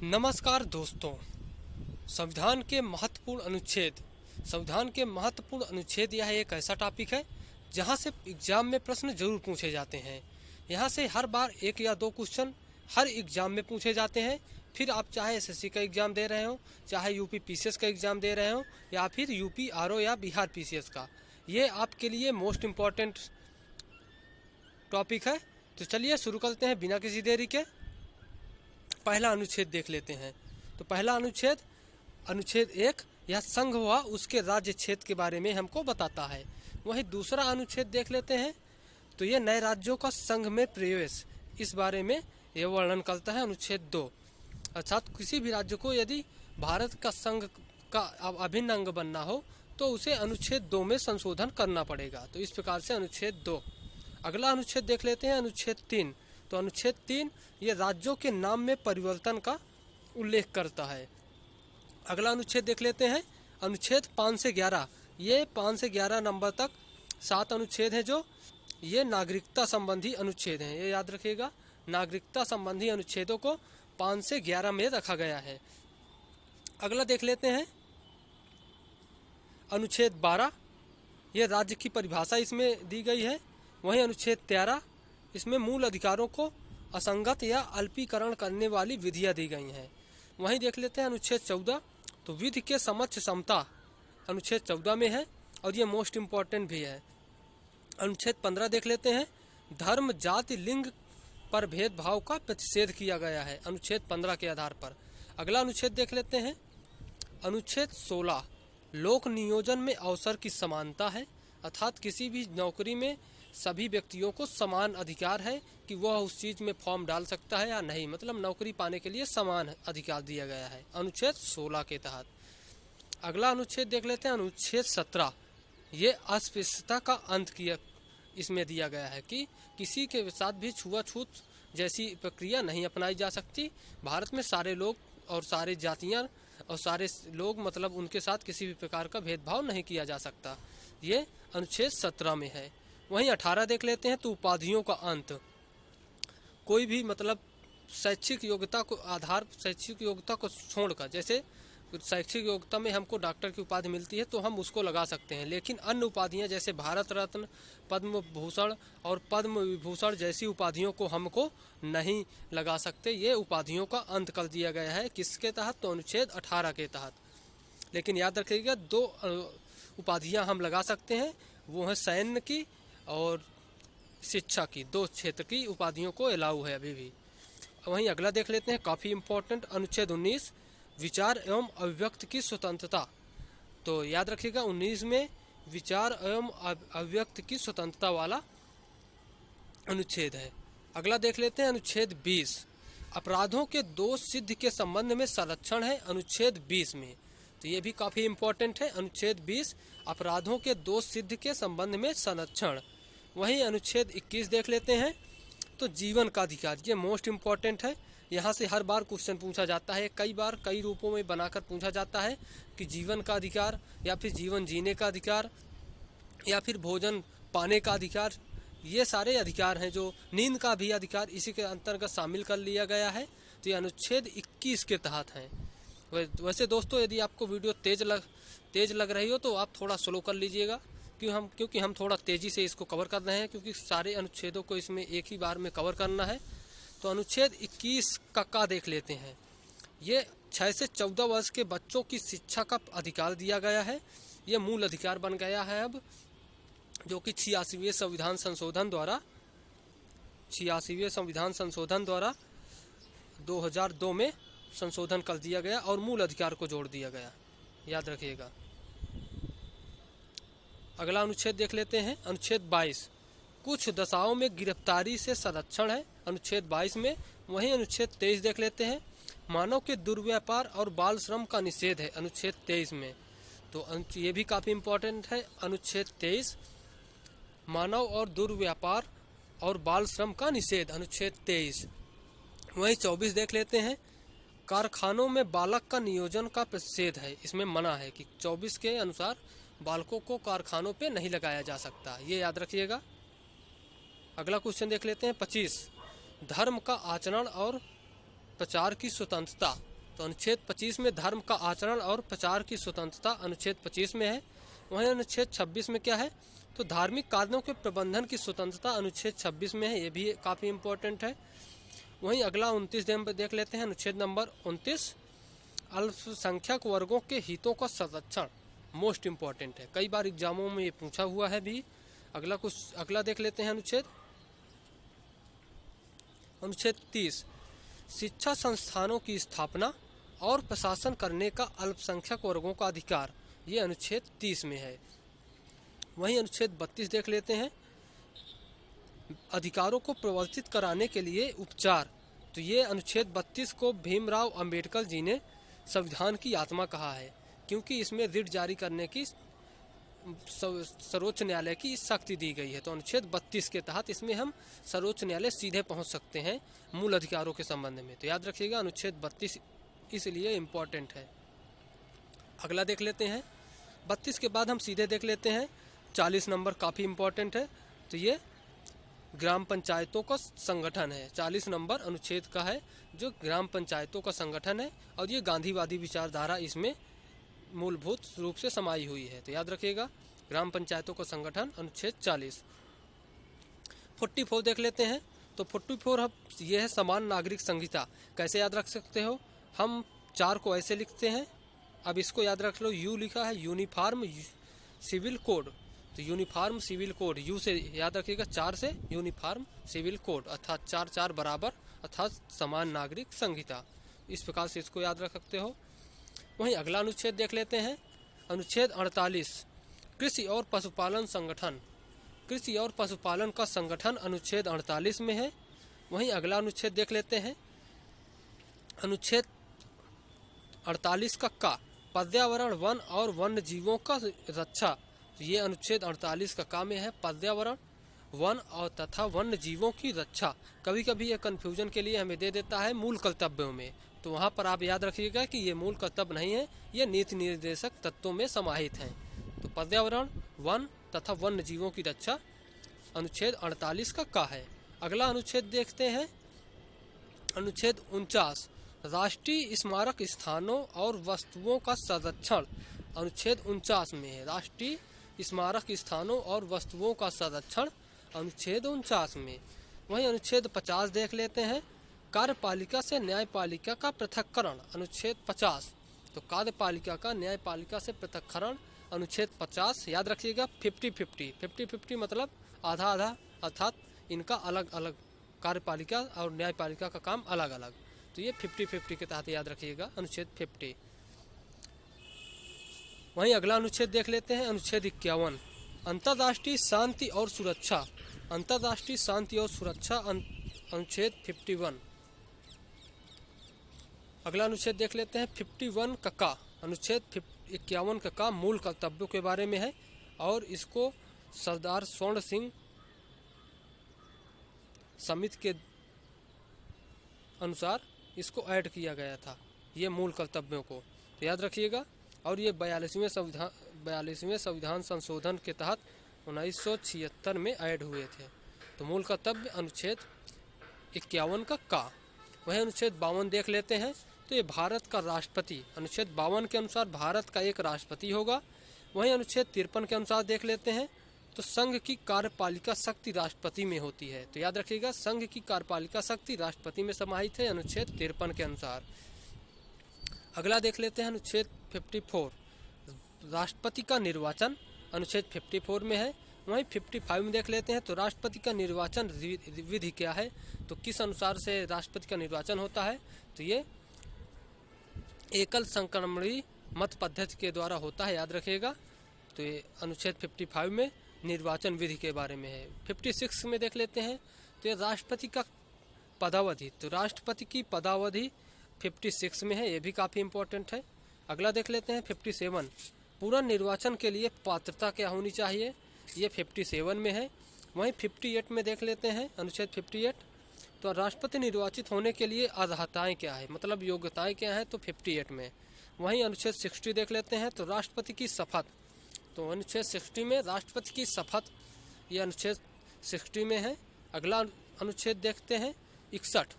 नमस्कार दोस्तों। संविधान के महत्वपूर्ण अनुच्छेद यह एक ऐसा टॉपिक है जहां से एग्जाम में प्रश्न जरूर पूछे जाते हैं। यहां से हर बार एक या दो क्वेश्चन हर एग्जाम में पूछे जाते हैं। फिर आप चाहे एसएससी का एग्ज़ाम दे रहे हो, चाहे यूपी पीसीएस का एग्ज़ाम दे रहे हो, या फिर यूपी आरओ या बिहार पीसीएस का, ये आपके लिए मोस्ट इम्पॉर्टेंट टॉपिक है। तो चलिए शुरू करते हैं बिना किसी देरी के। पहला अनुच्छेद देख लेते हैं। तो पहला अनुच्छेद 1, यह संघ हुआ उसके राज्य क्षेत्र के बारे में हमको बताता है। वहीं दूसरा अनुच्छेद देख लेते हैं। तो ये नए राज्यों का संघ में प्रवेश, इस बारे में यह वर्णन करता है अनुच्छेद 2। अर्थात किसी भी राज्य को यदि भारत का संघ का अभिन्न अंग बनना हो तो उसे अनुच्छेद 2 में संशोधन करना पड़ेगा। तो इस प्रकार से अनुच्छेद 2। अगला अनुच्छेद देख लेते हैं, अनुच्छेद 3। तो अनुच्छेद 3 ये राज्यों के नाम में परिवर्तन का उल्लेख करता है। अगला अनुच्छेद देख लेते हैं, अनुच्छेद 5 से 11। ये 5 से 11 नंबर तक 7 अनुच्छेद हैं जो ये नागरिकता संबंधी अनुच्छेद हैं। ये याद रखिएगा, नागरिकता संबंधी अनुच्छेदों को 5 से 11 में रखा गया है। अगला देख लेते हैं, अनुच्छेद 12। ये राज्य की परिभाषा इसमें दी गई है। वहीं अनुच्छेद 13, इसमें मूल अधिकारों को असंगत या अल्पीकरण करने वाली विधियां दी गई हैं। वहीं देख लेते हैं अनुच्छेद 14। तो विधि के समक्ष समता अनुच्छेद 14 में है और ये मोस्ट इम्पॉर्टेंट भी है। अनुच्छेद 15 देख लेते हैं, धर्म जाति लिंग पर भेदभाव का प्रतिषेध किया गया है अनुच्छेद 15 के आधार पर। अगला अनुच्छेद देख लेते हैं, अनुच्छेद 16, लोक नियोजन में अवसर की समानता है। अर्थात किसी भी नौकरी में सभी व्यक्तियों को समान अधिकार है कि वह उस चीज़ में फॉर्म डाल सकता है या नहीं, मतलब नौकरी पाने के लिए समान अधिकार दिया गया है अनुच्छेद 16 के तहत। अगला अनुच्छेद देख लेते हैं, अनुच्छेद 17। ये अस्पृश्यता का अंत किया इसमें दिया गया है कि किसी के साथ भी छुआछूत जैसी प्रक्रिया नहीं अपनाई जा सकती। भारत में सारे लोग और सारी जातियाँ और सारे लोग, मतलब उनके साथ किसी भी प्रकार का भेदभाव नहीं किया जा सकता। ये अनुच्छेद 17 में है। वहीं 18 देख लेते हैं, तो उपाधियों का अंत। कोई भी मतलब शैक्षिक योग्यता को छोड़कर, जैसे शैक्षिक योग्यता में हमको डॉक्टर की उपाधि मिलती है तो हम उसको लगा सकते हैं, लेकिन अन्य उपाधियां जैसे भारत रत्न, पद्म भूषण और पद्म विभूषण जैसी उपाधियों को हमको नहीं लगा सकते। ये उपाधियों का अंत कर दिया गया है किसके तहत? तो अनुच्छेद 18 के तहत। लेकिन याद रखिएगा, 2 उपाधियां हम लगा सकते हैं, वो है सैन्य की और शिक्षा की। 2 क्षेत्र की उपाधियों को अलाउ है अभी भी। वहीं अगला देख लेते हैं, काफ़ी इम्पोर्टेंट, अनुच्छेद 19, विचार एवं अभिव्यक्ति की स्वतंत्रता। तो याद रखिएगा, 19 में विचार एवं अभिव्यक्ति की स्वतंत्रता वाला अनुच्छेद है। अगला देख लेते हैं, अनुच्छेद 20, अपराधों के दोष सिद्ध के संबंध में संरक्षण है अनुच्छेद 20 में। तो ये भी काफ़ी इम्पोर्टेंट है, अनुच्छेद 20, अपराधों के दोष सिद्ध के संबंध में संरक्षण। वहीं अनुच्छेद 21 देख लेते हैं, तो जीवन का अधिकार, ये मोस्ट इम्पॉर्टेंट है। यहाँ से हर बार क्वेश्चन पूछा जाता है, कई बार कई रूपों में बनाकर पूछा जाता है कि जीवन का अधिकार या फिर जीवन जीने का अधिकार या फिर भोजन पाने का अधिकार। ये सारे अधिकार हैं, जो नींद का भी अधिकार इसी के अंतर्गत शामिल कर लिया गया है। तो ये अनुच्छेद 21 के तहत हैं। वैसे दोस्तों, यदि आपको वीडियो तेज लग रही हो तो आप थोड़ा स्लो कर लीजिएगा, क्योंकि हम थोड़ा तेज़ी से इसको कवर कर रहे हैं, क्योंकि सारे अनुच्छेदों को इसमें एक ही बार में कवर करना है। तो अनुच्छेद 21 का देख लेते हैं। ये 6 से 14 वर्ष के बच्चों की शिक्षा का अधिकार दिया गया है। ये मूल अधिकार बन गया है अब, जो कि 86वें संविधान संशोधन द्वारा 2002 में संशोधन कर दिया गया और मूल अधिकार को जोड़ दिया गया, याद रखिएगा। अगला अनुच्छेद देख लेते हैं, अनुच्छेद 22, कुछ दशाओं में गिरफ्तारी से संरक्षण है अनुच्छेद 22 में। वहीं अनुच्छेद 23 देख लेते हैं, मानव के दुर्व्यापार और बाल श्रम का निषेध है अनुच्छेद 23 में। तो ये भी काफ़ी इम्पोर्टेंट है, अनुच्छेद 23, मानव और दुर्व्यापार और बाल श्रम का निषेध अनुच्छेद 23। वहीं 24 देख लेते हैं, कारखानों में बालक का नियोजन का प्रतिषेध है, इसमें मना है कि 24 के अनुसार बालकों को कारखानों पे नहीं लगाया जा सकता, ये याद रखिएगा। अगला क्वेश्चन देख लेते हैं, 25, धर्म का आचरण और प्रचार की स्वतंत्रता। तो अनुच्छेद 25 में धर्म का आचरण और प्रचार की स्वतंत्रता अनुच्छेद 25 में है। वहीं अनुच्छेद 26 में क्या है, तो धार्मिक कार्यों के प्रबंधन की स्वतंत्रता अनुच्छेद 26 में है, ये भी काफ़ी इम्पोर्टेंट है। वहीं अगला 29 देख लेते हैं, अनुच्छेद नंबर 29, अल्पसंख्यक वर्गों के हितों का संरक्षण, मोस्ट इम्पॉर्टेंट है, कई बार एग्जामों में ये पूछा हुआ है भी। अगला देख लेते हैं अनुच्छेद 30, शिक्षा संस्थानों की स्थापना और प्रशासन करने का अल्पसंख्यक वर्गों का अधिकार, ये अनुच्छेद 30 में है। वहीं अनुच्छेद 32 देख लेते हैं, अधिकारों को प्रवर्तित कराने के लिए उपचार, तो ये अनुच्छेद 32 को भीमराव अंबेडकर जी ने संविधान की आत्मा कहा है, क्योंकि इसमें रिट जारी करने की सर्वोच्च न्यायालय की शक्ति दी गई है। तो अनुच्छेद 32 के तहत इसमें हम सर्वोच्च न्यायालय सीधे पहुंच सकते हैं मूल अधिकारों के संबंध में। तो याद रखिएगा अनुच्छेद 32 इसलिए इम्पोर्टेंट है। अगला देख लेते हैं, 32 के बाद हम सीधे देख लेते हैं 40 नंबर, काफ़ी इम्पोर्टेंट है। तो ये ग्राम पंचायतों का संगठन है, 40 नंबर अनुच्छेद का है जो ग्राम पंचायतों का संगठन है, और ये गांधीवादी विचारधारा इसमें मूलभूत रूप से समाई हुई है। तो याद रखिएगा ग्राम पंचायतों का संगठन अनुच्छेद 40। 44 देख लेते हैं, तो 44 ये है समान नागरिक संहिता। कैसे याद रख सकते हो, हम 4 को ऐसे लिखते हैं, अब इसको याद रख लो, यू लिखा है यूनिफॉर्म सिविल कोड, तो यूनिफॉर्म सिविल कोड, यू से याद रखिएगा 4 से यूनिफॉर्म सिविल कोड, अर्थात 4 बराबर, अर्थात समान नागरिक संहिता, इस प्रकार से इसको याद रख सकते हो। वहीं अगला अनुच्छेद देख लेते हैं, अनुच्छेद 48, कृषि और पशुपालन संगठन, कृषि और पशुपालन का संगठन अनुच्छेद 48 में है। वहीं अगला अनुच्छेद देख लेते हैं, अनुच्छेद 48 का पर्यावरण, वन और वन्य जीवों का रक्षा, ये अनुच्छेद 48 का में है, पर्यावरण, वन और तथा वन्य जीवों की रक्षा। कभी कभी ये कन्फ्यूजन के लिए हमें दे देता है मूल कर्तव्यों में, तो वहाँ पर आप याद रखिएगा कि ये मूल कर्तव्य नहीं है, ये नीति निर्देशक तत्वों में समाहित हैं। तो पर्यावरण, वन तथा वन्य जीवों की रक्षा अनुच्छेद 48 का है। अगला अनुच्छेद देखते हैं, अनुच्छेद 49, राष्ट्रीय स्मारक स्थानों और वस्तुओं का संरक्षण, अनुच्छेद 49 में है, राष्ट्रीय स्मारक स्थानों और वस्तुओं का संरक्षण अनुच्छेद 49 में। वहीं अनुच्छेद 50 देख लेते हैं, कार्यपालिका से न्यायपालिका का पृथक्करण, अनुच्छेद 50, तो कार्यपालिका का न्यायपालिका से पृथक्करण अनुच्छेद 50। याद रखिएगा 50-50 मतलब आधा आधा, अर्थात इनका अलग अलग, कार्यपालिका और न्यायपालिका का काम अलग अलग, तो ये 50-50 के तहत याद रखिएगा अनुच्छेद 50। वहीं अगला अनुच्छेद देख लेते हैं, अनुच्छेद 51, अंतर्राष्ट्रीय शांति और सुरक्षा, अंतर्राष्ट्रीय शांति और सुरक्षा अनुच्छेद 51। अगला अनुच्छेद देख लेते हैं 51 का अनुच्छेद 51 का मूल कर्तव्यों के बारे में है, और इसको सरदार स्वर्ण सिंह समिति के अनुसार इसको ऐड किया गया था, ये मूल कर्तव्यों को, तो याद रखिएगा। और ये 42वें संविधान संशोधन के तहत 1976 में ऐड हुए थे। तो मूल कर्तव्य अनुच्छेद 51 का। वही अनुच्छेद 52 देख लेते हैं, तो ये भारत का राष्ट्रपति, अनुच्छेद 52 के अनुसार भारत का एक राष्ट्रपति होगा। वहीं अनुच्छेद 53 के अनुसार देख लेते हैं, तो संघ की कार्यपालिका शक्ति राष्ट्रपति में होती है। तो याद रखिएगा संघ की कार्यपालिका शक्ति राष्ट्रपति में समाहित है अनुच्छेद 53 के अनुसार। अगला देख लेते हैं अनुच्छेद 54, राष्ट्रपति का निर्वाचन, अनुच्छेद 54 में है। वहीं 55 में देख लेते हैं, तो राष्ट्रपति का निर्वाचन विधि क्या है, तो किस अनुसार से राष्ट्रपति का निर्वाचन होता है, तो ये एकल संक्रमणीय मत पद्धति के द्वारा होता है, याद रखिएगा। तो ये अनुच्छेद 55 में निर्वाचन विधि के बारे में है। 56 में देख लेते हैं, तो ये राष्ट्रपति का पदावधि, तो राष्ट्रपति की पदावधि 56 में है, ये भी काफ़ी इम्पोर्टेंट है। अगला देख लेते हैं 57, पूरा निर्वाचन के लिए पात्रता क्या होनी चाहिए, ये 57 में है। वहीं 58 में देख लेते हैं, अनुच्छेद 58, तो राष्ट्रपति निर्वाचित होने के लिए अर्हताएँ क्या है, मतलब योग्यताएँ क्या हैं, तो 58 में। वहीं अनुच्छेद 60 देख लेते हैं, तो राष्ट्रपति की शपथ, तो अनुच्छेद 60 में राष्ट्रपति की शपथ, ये अनुच्छेद 60 में है। अगला अनुच्छेद देखते हैं 61,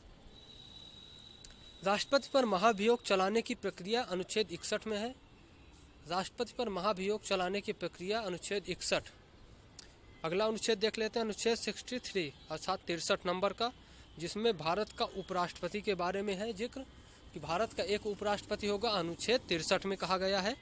राष्ट्रपति पर महाभियोग चलाने की प्रक्रिया अनुच्छेद 61 में है। राष्ट्रपति पर महाभियोग चलाने की प्रक्रिया अनुच्छेद 61। अगला अनुच्छेद देख लेते हैं, अनुच्छेद 63 अर्थात 63 नंबर का, जिसमें भारत का उपराष्ट्रपति के बारे में है जिक्र कि भारत का एक उपराष्ट्रपति होगा, अनुच्छेद 63 में कहा गया है।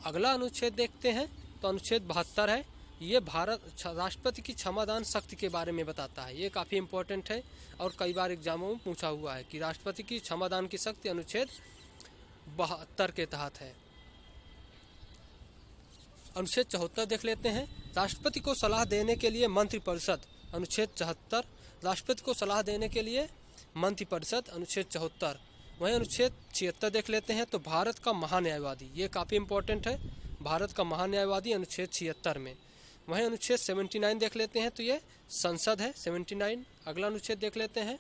अगला अनुच्छेद देखते हैं तो अनुच्छेद 72 है। ये भारत राष्ट्रपति की क्षमादान शक्ति के बारे में बताता है। ये काफ़ी इंपॉर्टेंट है और कई बार एग्जामों में पूछा हुआ है कि राष्ट्रपति की क्षमादान की शक्ति अनुच्छेद 72 के तहत है। अनुच्छेद 74 देख लेते हैं, राष्ट्रपति को सलाह देने के लिए मंत्रिपरिषद, अनुच्छेद 74। राष्ट्रपति को सलाह देने के लिए मंत्रिपरिषद, अनुच्छेद 74। वहीं अनुच्छेद 76 देख लेते हैं तो भारत का महान्यायवादी, ये काफ़ी इंपॉर्टेंट है, भारत का महान्यायवादी अनुच्छेद 76 में। वहीं अनुच्छेद 79 देख लेते हैं तो ये संसद है, 79। अगला अनुच्छेद देख लेते हैं,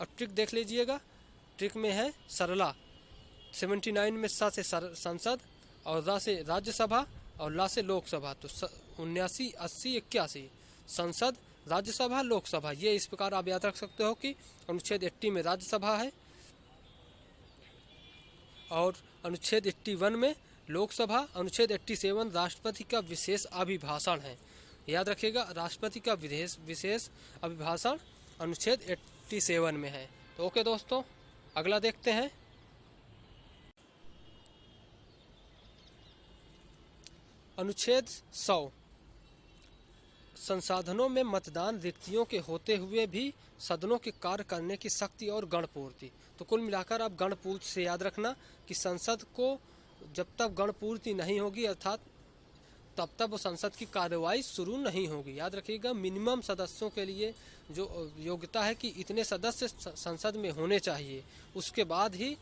अब ट्रिक देख लीजिएगा, ट्रिक में है सरला। 79 में सा से संसद और रा से राज्यसभा और ला से लोकसभा, तो 79, 80, 81 संसद, राज्यसभा, लोकसभा। ये इस प्रकार आप याद रख सकते हो कि अनुच्छेद 80 में राज्यसभा है और अनुच्छेद 81 में लोकसभा, अनुच्छेद 87 राष्ट्रपति का विशेष अभिभाषण है। याद रखिएगा, राष्ट्रपति का विशेष अभिभाषण अनुच्छेद 87 में है। तो ओके दोस्तों, अगला देखते हैं, अनुच्छेद 100 संसाधनों में मतदान रिक्तियों के होते हुए भी सदनों के कार्य करने की शक्ति और गणपूर्ति। तो कुल मिलाकर आप गणपूर्ति से याद रखना कि संसद को जब तक गणपूर्ति नहीं होगी अर्थात तब तक वो संसद की कार्यवाही शुरू नहीं होगी। याद रखिएगा, मिनिमम सदस्यों के लिए जो योग्यता है कि इतने सदस्य संसद में होने चाहिए, उसके बाद ही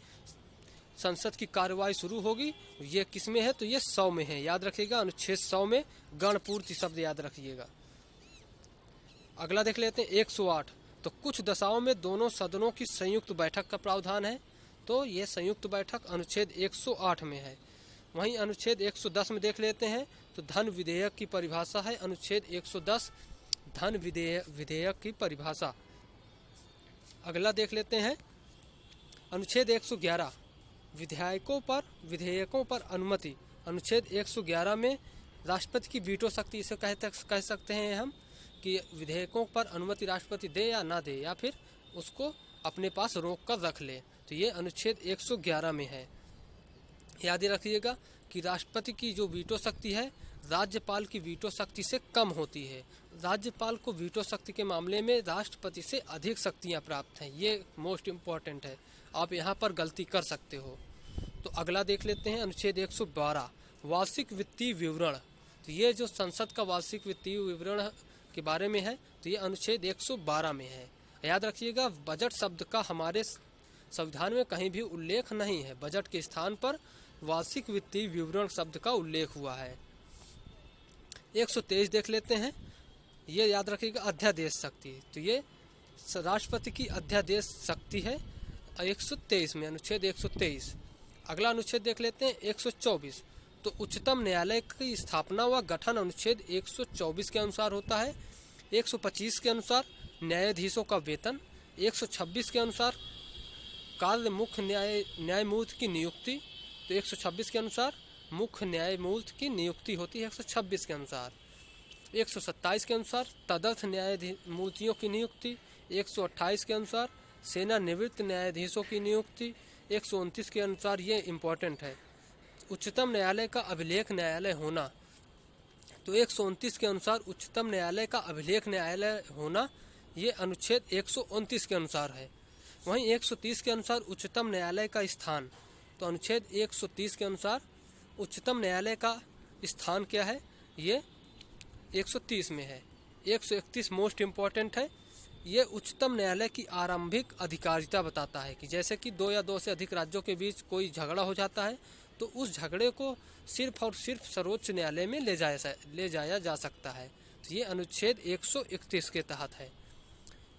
संसद की कार्यवाही शुरू होगी। ये किस में है तो ये 100 में है। याद रखिएगा, अनुच्छेद 100 में गणपूर्ति शब्द याद रखिएगा। अगला देख लेते हैं 108। तो कुछ दशाओं में दोनों सदनों की संयुक्त बैठक का प्रावधान है, तो ये संयुक्त बैठक अनुच्छेद 108 में है। वहीं अनुच्छेद 110 में देख लेते हैं तो धन विधेयक की परिभाषा है, अनुच्छेद 110 धन विधेयक की परिभाषा। अगला देख लेते हैं अनुच्छेद 111 विधेयकों पर अनुमति, अनुच्छेद 111 में राष्ट्रपति की वीटो शक्ति, इसे कह सकते हैं हम कि विधेयकों पर अनुमति राष्ट्रपति दे या ना दे या फिर उसको अपने पास रोक कर रख ले, तो ये अनुच्छेद 111 में है। याद रखिएगा कि राष्ट्रपति की जो वीटो शक्ति है राज्यपाल की वीटो शक्ति से कम होती है। राज्यपाल को वीटो शक्ति के मामले में राष्ट्रपति से अधिक शक्तियां प्राप्त हैं, ये मोस्ट इम्पॉर्टेंट है, आप यहाँ पर गलती कर सकते हो। तो अगला देख लेते हैं अनुच्छेद 112 वार्षिक वित्तीय विवरण। तो ये जो संसद का वार्षिक वित्तीय विवरण के बारे में है तो ये अनुच्छेद 112 में है। याद रखिएगा, बजट शब्द का हमारे संविधान में कहीं भी उल्लेख नहीं है, बजट के स्थान पर वार्षिक वित्तीय विवरण शब्द का उल्लेख हुआ है। 123 देख लेते हैं, ये याद रखिएगा अध्यादेश शक्ति, तो ये राष्ट्रपति की अध्यादेश शक्ति है 123 में, अनुच्छेद 123। अगला अनुच्छेद देख लेते हैं 124। तो उच्चतम न्यायालय की स्थापना व गठन अनुच्छेद 124 के अनुसार होता है। 125 के अनुसार न्यायाधीशों का वेतन, 126 के अनुसार कार्य मुख्य न्यायमूर्ति की नियुक्ति, तो 126 के अनुसार मुख्य न्यायमूर्ति की नियुक्ति होती है 126 के अनुसार। 127 के अनुसार तदर्थ न्यायमूर्तियों की नियुक्ति, 128 के अनुसार सेवानिवृत्त न्यायाधीशों की नियुक्ति, 129 के अनुसार ये इम्पोर्टेंट है उच्चतम न्यायालय का अभिलेख न्यायालय होना, तो 129 के अनुसार उच्चतम न्यायालय का अभिलेख न्यायालय होना ये अनुच्छेद 129 के अनुसार है। वहीं 130 के अनुसार उच्चतम न्यायालय का स्थान, तो अनुच्छेद 130 के अनुसार उच्चतम न्यायालय का स्थान क्या है, ये 130 में है। 131 मोस्ट इम्पॉर्टेंट है, ये उच्चतम न्यायालय की आरंभिक अधिकारिता बताता है कि जैसे कि 2 या 2 से अधिक राज्यों के बीच कोई झगड़ा हो जाता है तो उस झगड़े को सिर्फ और सिर्फ सर्वोच्च न्यायालय में ले जाया जा सकता है, तो ये अनुच्छेद 131 के तहत है।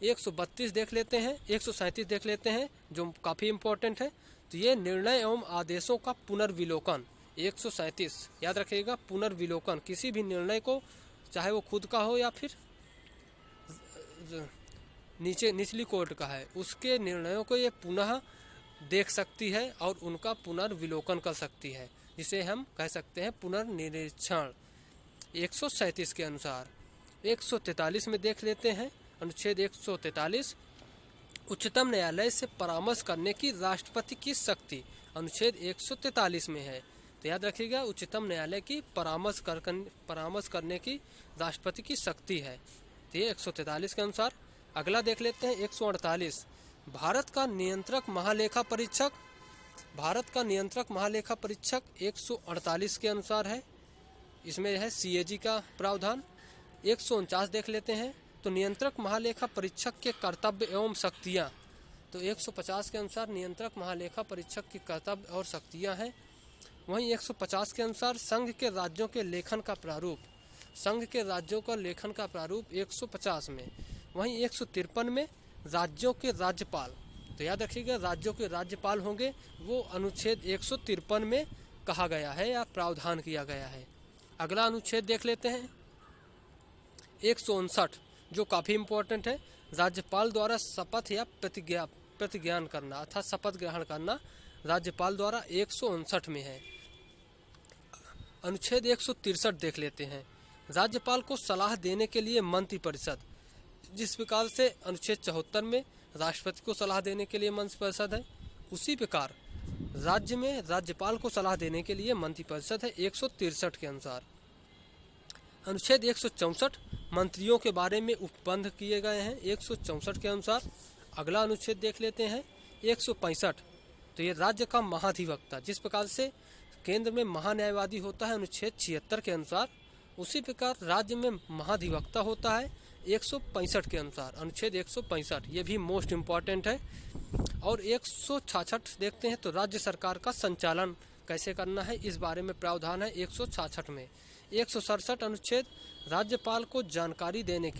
132 देख लेते हैं, 137 देख लेते हैं जो काफ़ी इम्पोर्टेंट है, तो ये निर्णय एवं आदेशों का पुनर्विलोकन। 137 याद रखिएगा, पुनर्विलोकन, किसी भी निर्णय को चाहे वो खुद का हो या फिर निचली कोर्ट का है, उसके निर्णयों को ये पुनः देख सकती है और उनका पुनर्विलोकन कर सकती है, जिसे हम कह सकते हैं पुनर्निरीक्षण। 137 के अनुसार 143 में देख लेते हैं, अनुच्छेद 143 उच्चतम न्यायालय से परामर्श करने की राष्ट्रपति की शक्ति अनुच्छेद 143 में है। तो याद रखिएगा, उच्चतम न्यायालय की परामर्श करने की राष्ट्रपति की शक्ति है। तो ये 143 के अनुसार। अगला देख लेते हैं 148 भारत का नियंत्रक महालेखा परीक्षक 148 के अनुसार है। इसमें है CAG का प्रावधान। 149 देख लेते हैं, तो नियंत्रक महालेखा परीक्षक के कर्तव्य एवं शक्तियाँ। तो 150 के अनुसार नियंत्रक महालेखा परीक्षक की कर्तव्य और शक्तियाँ हैं। वहीं 150 के अनुसार संघ के राज्यों के लेखन का प्रारूप 150 में। वहीं 153 में राज्यों के राज्यपाल। तो याद रखिएगा, राज्यों के राज्यपाल होंगे, वो अनुच्छेद 153 में कहा गया है या प्रावधान किया गया है। अगला अनुच्छेद देख लेते हैं 159, जो काफ़ी इम्पोर्टेंट है। राज्यपाल द्वारा शपथ या प्रतिज्ञान करना अर्थात शपथ ग्रहण करना राज्यपाल द्वारा 159 में है। अनुच्छेद 163 देख लेते हैं, राज्यपाल को सलाह देने के लिए मंत्रिपरिषद। जिस प्रकार से अनुच्छेद 74 में राष्ट्रपति को सलाह देने के लिए मंत्रिपरिषद है, उसी प्रकार राज्य में राज्यपाल को सलाह देने के लिए मंत्रिपरिषद है 163 के अनुसार। अनुच्छेद 164 मंत्रियों के बारे में उपबंध किए गए हैं 164 के अनुसार। अगला अनुच्छेद देख लेते हैं 165, तो ये राज्य का महाधिवक्ता। जिस प्रकार से केंद्र में महान्यायवादी होता है अनुच्छेद 76 के अनुसार, उसी प्रकार राज्य में महाधिवक्ता होता है 165 के अनुसार, अनुच्छेद 165। ये भी मोस्ट इम्पॉर्टेंट है। और 166 देखते हैं, तो राज्य सरकार का संचालन कैसे करना है, इस बारे में प्रावधान है 166 में। 167 अनुच्छेद राज्यपाल को जानकारी देने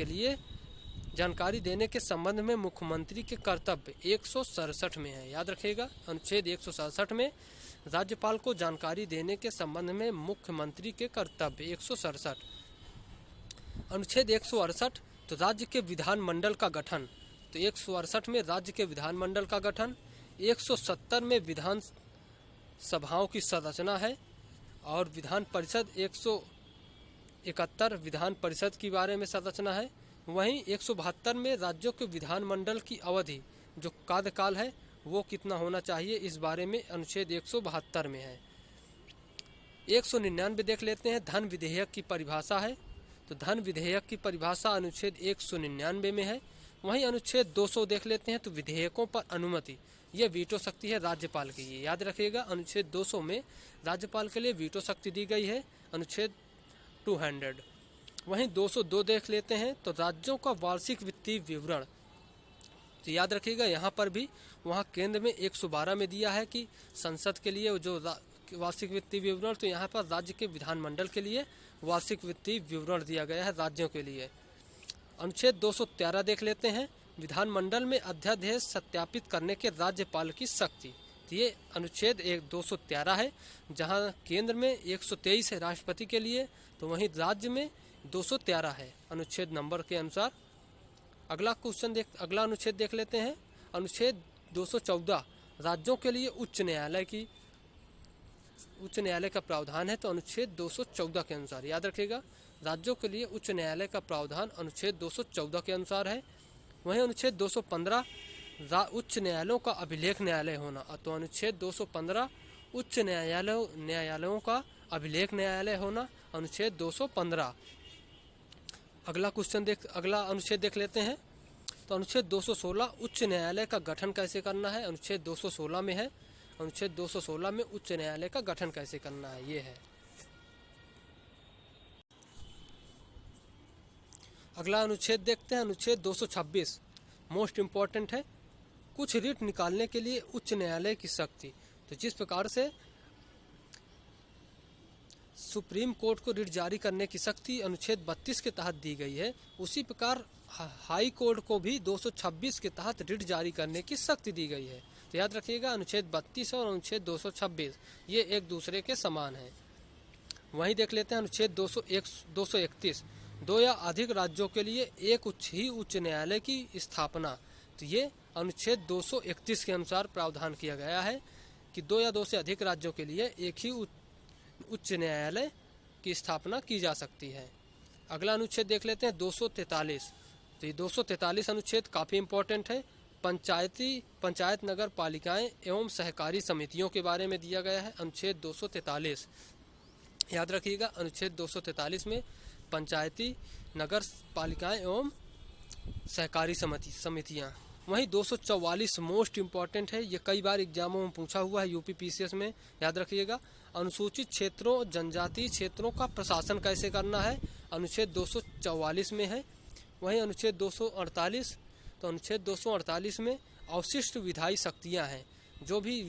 के संबंध में मुख्यमंत्री के कर्तव्य 167 में है। याद रखिएगा, अनुच्छेद 167 में राज्यपाल को जानकारी देने के संबंध में मुख्यमंत्री के कर्तव्य 167। अनुच्छेद 168, तो राज्य के विधानमंडल का गठन। तो 168 में राज्य के विधानमंडल का गठन। 170 में विधान सभाओं की संरचना है। और विधान परिषद 171 विधान परिषद के बारे में संरचना है। वहीं 172 में राज्यों के विधानमंडल की अवधि जो कार्यकाल है वो कितना होना चाहिए, इस बारे में अनुच्छेद 172 में है। 199 देख लेते हैं, धन विधेयक की परिभाषा है। तो धन विधेयक की परिभाषा अनुच्छेद 199 में है। वहीं अनुच्छेद 200 देख लेते हैं, तो विधेयकों पर अनुमति, यह वीटो शक्ति है राज्यपाल की। ये याद रखिएगा, अनुच्छेद 200 में राज्यपाल के लिए वीटो शक्ति दी गई है, अनुच्छेद 200। वहीं 202 देख लेते हैं, तो राज्यों का वार्षिक वित्तीय विवरण। तो याद रखिएगा, यहाँ पर भी वहाँ केंद्र में 112 में दिया है कि संसद के लिए जो वार्षिक वित्तीय विवरण, तो यहाँ पर राज्य के विधानमंडल के लिए वार्षिक वित्तीय विवरण दिया गया है राज्यों के लिए। अनुच्छेद 213 देख लेते हैं, विधानमंडल में अध्यादेश सत्यापित करने के राज्यपाल की शक्ति। तो ये अनुच्छेद 213 है, जहाँ केंद्र में 123 है राष्ट्रपति के लिए, तो वहीं राज्य में 213 है अनुच्छेद नंबर के अनुसार। अगला अनुच्छेद देख लेते हैं, अनुच्छेद 214 राज्यों के लिए उच्च न्यायालय का प्रावधान है। तो अनुच्छेद 214 के अनुसार याद रखिएगा, राज्यों के लिए उच्च न्यायालय का प्रावधान अनुच्छेद 214 के अनुसार है। वहीं अनुच्छेद 215 उच्च न्यायालयों का अभिलेख न्यायालय होना। तो अनुच्छेद 215 उच्च न्यायालयों का अभिलेख न्यायालय होना, अनुच्छेद 215। अगला अनुच्छेद देख लेते हैं, तो अनुच्छेद 216 उच्च न्यायालय का गठन कैसे करना है, अनुच्छेद 216 में है। अनुच्छेद 216 में उच्च न्यायालय का गठन कैसे करना है, ये है। अगला अनुच्छेद देखते हैं, अनुच्छेद 226 मोस्ट इम्पॉर्टेंट है, कुछ रिट निकालने के लिए उच्च न्यायालय की शक्ति। तो जिस प्रकार से सुप्रीम कोर्ट को रिट जारी करने की शक्ति अनुच्छेद 32 के तहत दी गई है, उसी प्रकार हाई कोर्ट को भी 226 के तहत रिट जारी करने की शक्ति दी गई है। तो याद रखिएगा, अनुच्छेद 32 और अनुच्छेद 226 ये एक दूसरे के समान हैं। वहीं देख लेते हैं अनुच्छेद 231 दो या अधिक राज्यों के लिए एक उच्च न्यायालय की स्थापना। तो ये अनुच्छेद 231 के अनुसार प्रावधान किया गया है कि 2 या 2 से अधिक राज्यों के लिए एक ही उच्च न्यायालय की स्थापना की जा सकती है। अगला अनुच्छेद देख लेते हैं 243। तो ये 243 अनुच्छेद काफ़ी इम्पोर्टेंट है। पंचायत नगर पालिकाएं एवं सहकारी समितियों के बारे में दिया गया है। अनुच्छेद 243 याद रखिएगा। अनुच्छेद 243 में पंचायती नगर पालिकाएं एवं सहकारी समितियां। वहीं 244 मोस्ट इम्पॉर्टेंट है, ये कई बार एग्जामों में पूछा हुआ है यूपी पीसीएस में, याद रखिएगा। अनुसूचित क्षेत्रों जनजातीय क्षेत्रों का प्रशासन कैसे करना है, अनुच्छेद 244 में है। वहीं अनुच्छेद 248, तो अनुच्छेद 248 में अवशिष्ट विधायी शक्तियां हैं। जो भी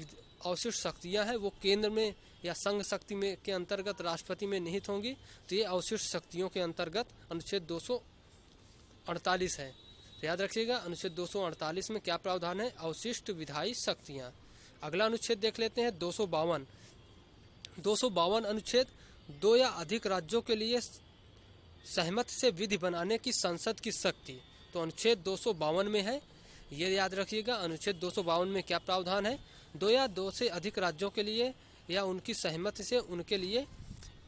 अवशिष्ट शक्तियां हैं वो केंद्र में या संघ शक्ति में के अंतर्गत राष्ट्रपति में निहित होंगी, तो ये अवशिष्ट शक्तियों के अंतर्गत अनुच्छेद 248 है। तो याद रखिएगा अनुच्छेद 248 में क्या प्रावधान है, अवशिष्ट विधायी शक्तियाँ। अगला अनुच्छेद देख लेते हैं 252। 252 अनुच्छेद 2 या अधिक राज्यों के लिए सहमत से विधि बनाने की संसद की शक्ति, तो अनुच्छेद 252 में है। ये याद रखिएगा अनुच्छेद 252 में क्या प्रावधान है, 2 या 2 से अधिक राज्यों के लिए या उनकी सहमति से उनके लिए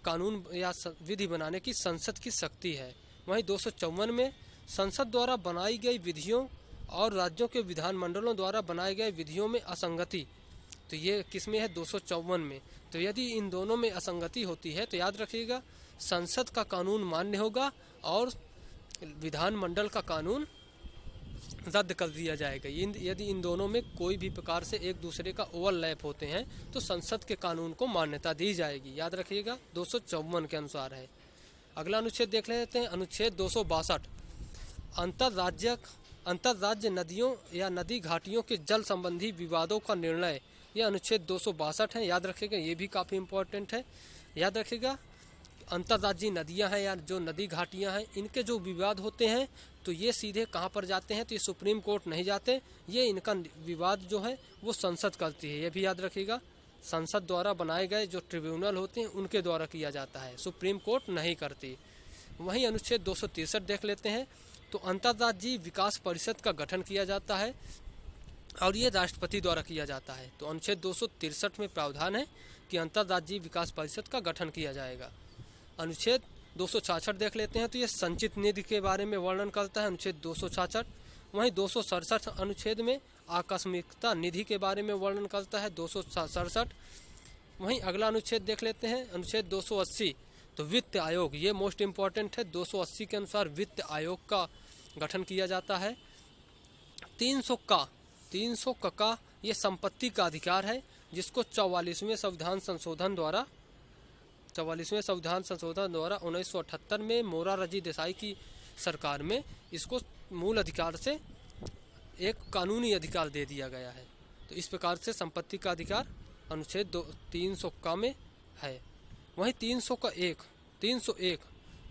कानून या विधि बनाने की संसद की शक्ति है। वहीं 254 में संसद द्वारा बनाई गई विधियों और राज्यों के विधानमंडलों द्वारा बनाए गए विधियों में असंगति, तो ये किस में है, 254 में। तो यदि इन दोनों में असंगति होती है तो याद रखिएगा संसद का कानून मान्य होगा और विधानमंडल का कानून रद्द कर दिया जाएगा। यदि इन दोनों में कोई भी प्रकार से एक दूसरे का ओवरलैप होते हैं तो संसद के कानून को मान्यता दी जाएगी, याद रखिएगा 254 के अनुसार है। अगला अनुच्छेद देख लेते हैं अनुच्छेद 262। अंतर्राज्य नदियों या नदी घाटियों के जल संबंधी विवादों का निर्णय, यह अनुच्छेद 262 है, याद रखिएगा। ये भी काफ़ी इम्पोर्टेंट है, याद रखिएगा। अंतर्राज्यीय नदियां हैं या जो नदी घाटियां हैं, इनके जो विवाद होते हैं तो ये सीधे कहाँ पर जाते हैं, तो ये सुप्रीम कोर्ट नहीं जाते, ये इनका विवाद जो है वो संसद करती है। ये भी याद रखिएगा संसद द्वारा बनाए गए जो ट्रिब्यूनल होते हैं उनके द्वारा किया जाता है, सुप्रीम कोर्ट नहीं करती। वहीं अनुच्छेद 263 देख लेते हैं। तो अंतर्राज्यीय विकास परिषद का गठन किया जाता है और ये राष्ट्रपति द्वारा किया जाता है। तो अनुच्छेद 263 में प्रावधान है कि अंतर्राज्यीय विकास परिषद का गठन किया जाएगा। अनुच्छेद 266 देख लेते हैं। तो ये संचित निधि के बारे में वर्णन करता है, अनुच्छेद 266। वहीं 267 अनुच्छेद में आकस्मिकता निधि के बारे में वर्णन करता है, 267। वहीं अगला अनुच्छेद देख लेते हैं अनुच्छेद 280। तो वित्त आयोग, ये मोस्ट इम्पॉर्टेंट है। 280 के अनुसार वित्त आयोग का गठन किया जाता है। 300 का ये संपत्ति का अधिकार है, जिसको 44वें संविधान संशोधन द्वारा 1978 में मोरारजी देसाई की सरकार में इसको मूल अधिकार से एक कानूनी अधिकार दे दिया गया है। तो इस प्रकार से संपत्ति का अधिकार अनुच्छेद 300 का में है। वहीं 301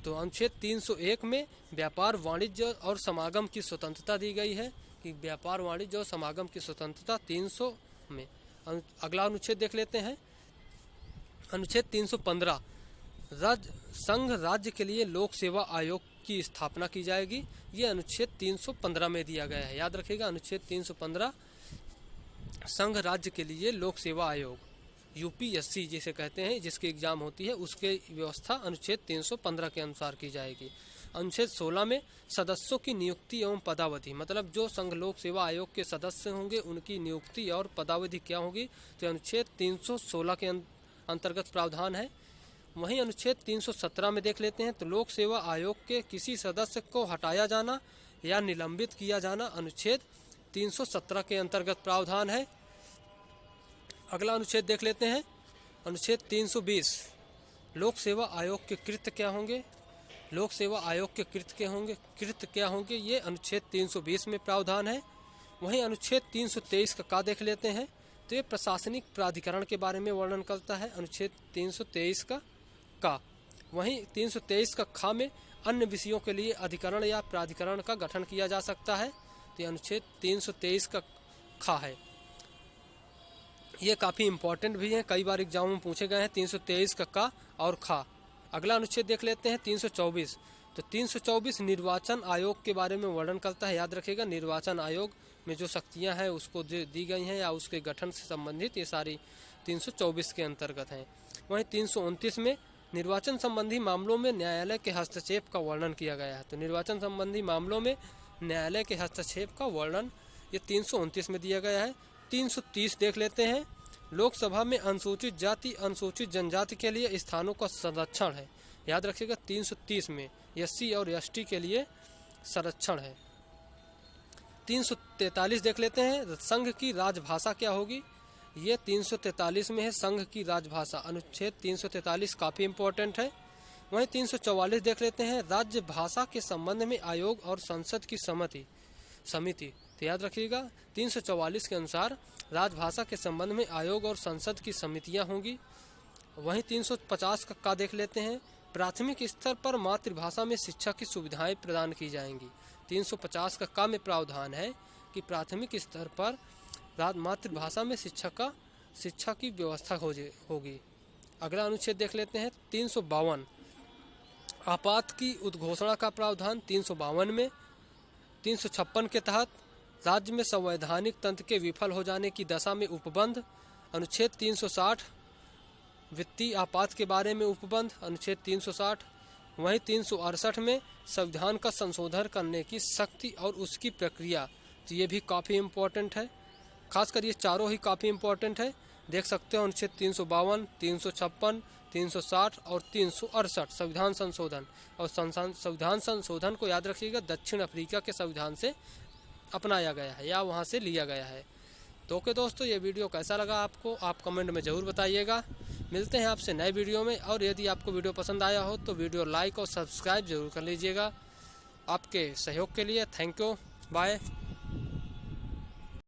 तो अनुच्छेद 301 में व्यापार वाणिज्य और समागम की स्वतंत्रता दी गई है कि व्यापार वाणिज्य और समागम की स्वतंत्रता 300 में। अगला अनुच्छेद देख लेते हैं अनुच्छेद 315। संघ राज्य के लिए लोक सेवा आयोग की स्थापना की जाएगी, ये अनुच्छेद 315 में दिया गया है, याद रखिएगा अनुच्छेद 315 संघ राज्य के लिए लोक सेवा आयोग यूपीएससी जिसे कहते हैं, जिसकी एग्जाम होती है, उसके व्यवस्था अनुच्छेद 315 के अनुसार की जाएगी। अनुच्छेद 16 में सदस्यों की नियुक्ति एवं पदावधि, मतलब जो संघ लोक सेवा आयोग के सदस्य होंगे उनकी नियुक्ति और पदावधि क्या होगी, तो अनुच्छेद 316 के अंतर्गत प्रावधान है। वहीं अनुच्छेद 317 में देख लेते हैं। तो लोक सेवा आयोग के किसी सदस्य को हटाया जाना या निलंबित किया जाना अनुच्छेद 317 के अंतर्गत प्रावधान है। अगला अनुच्छेद देख लेते हैं अनुच्छेद 320। लोक सेवा आयोग के कृत्य क्या होंगे, लोक सेवा आयोग के कृत्य क्या होंगे, ये अनुच्छेद 320 में प्रावधान है। वहीं अनुच्छेद 323 का देख लेते हैं। तो ये प्रशासनिक प्राधिकरण के बारे में वर्णन करता है, अनुच्छेद 323 का। वहीं 323 का खा में अन्य विषयों के लिए अधिकरण या प्राधिकरण का गठन किया जा सकता है, तो ये अनुच्छेद 323 का खा है। ये काफ़ी इम्पोर्टेंट भी है, कई बार एग्जाम में पूछे गए हैं 323 का और खा। अगला अनुच्छेद देख लेते हैं 324। तो 324 निर्वाचन आयोग के बारे में वर्णन करता है। याद रखिएगा, निर्वाचन आयोग में जो शक्तियां हैं उसको दी गई हैं या उसके गठन से संबंधित ये सारी 324 के अंतर्गत हैं। वहीं 329 में निर्वाचन संबंधी मामलों में न्यायालय के हस्तक्षेप का वर्णन किया गया है। तो निर्वाचन संबंधी मामलों में न्यायालय के हस्तक्षेप का वर्णन ये 329 में दिया गया है। 330 देख लेते हैं। लोकसभा में अनुसूचित जाति अनुसूचित जनजाति के लिए स्थानों का संरक्षण है। याद रखिएगा, 330 में SC और ST के लिए संरक्षण है। 343 देख लेते हैं। संघ की राजभाषा क्या होगी? ये 343 में है, संघ की राजभाषा। अनुच्छेद 343 काफ़ी इम्पोर्टेंट है। वहीं 344 देख लेते हैं। राज्य भाषा के संबंध में आयोग और संसद की समिति। तो याद रखिएगा, 344 के अनुसार राजभाषा के संबंध में आयोग और संसद की समितियां होंगी। वहीं 350 का देख लेते हैं। प्राथमिक स्तर पर मातृभाषा में शिक्षा की सुविधाएं प्रदान की जाएंगी। 350 का में प्रावधान है कि प्राथमिक स्तर पर मातृभाषा में शिक्षा की व्यवस्था होगी। अगला अनुच्छेद देख लेते हैं 352, आपात की उद्घोषणा का प्रावधान 352 में। 356 के तहत राज्य में संवैधानिक तंत्र के विफल हो जाने की दशा में उपबंध। अनुच्छेद 360, वित्तीय आपात के बारे में उपबंध, अनुच्छेद 360। वहीं 368 में संविधान का संशोधन करने की शक्ति और उसकी प्रक्रिया। तो ये भी काफ़ी इम्पोर्टेंट है, खासकर ये चारों ही काफ़ी इम्पोर्टेंट है। देख सकते हो अनुच्छेद 352, 356, 360 और 368 संविधान संशोधन। और संविधान संशोधन को याद रखिएगा, दक्षिण अफ्रीका के संविधान से अपनाया गया है या वहाँ से लिया गया है। तो ओके दोस्तों, ये वीडियो कैसा लगा आपको आप कमेंट में ज़रूर बताइएगा। मिलते हैं आपसे नए वीडियो में। और यदि आपको वीडियो पसंद आया हो तो वीडियो लाइक और सब्सक्राइब जरूर कर लीजिएगा। आपके सहयोग के लिए थैंक यू। बाय।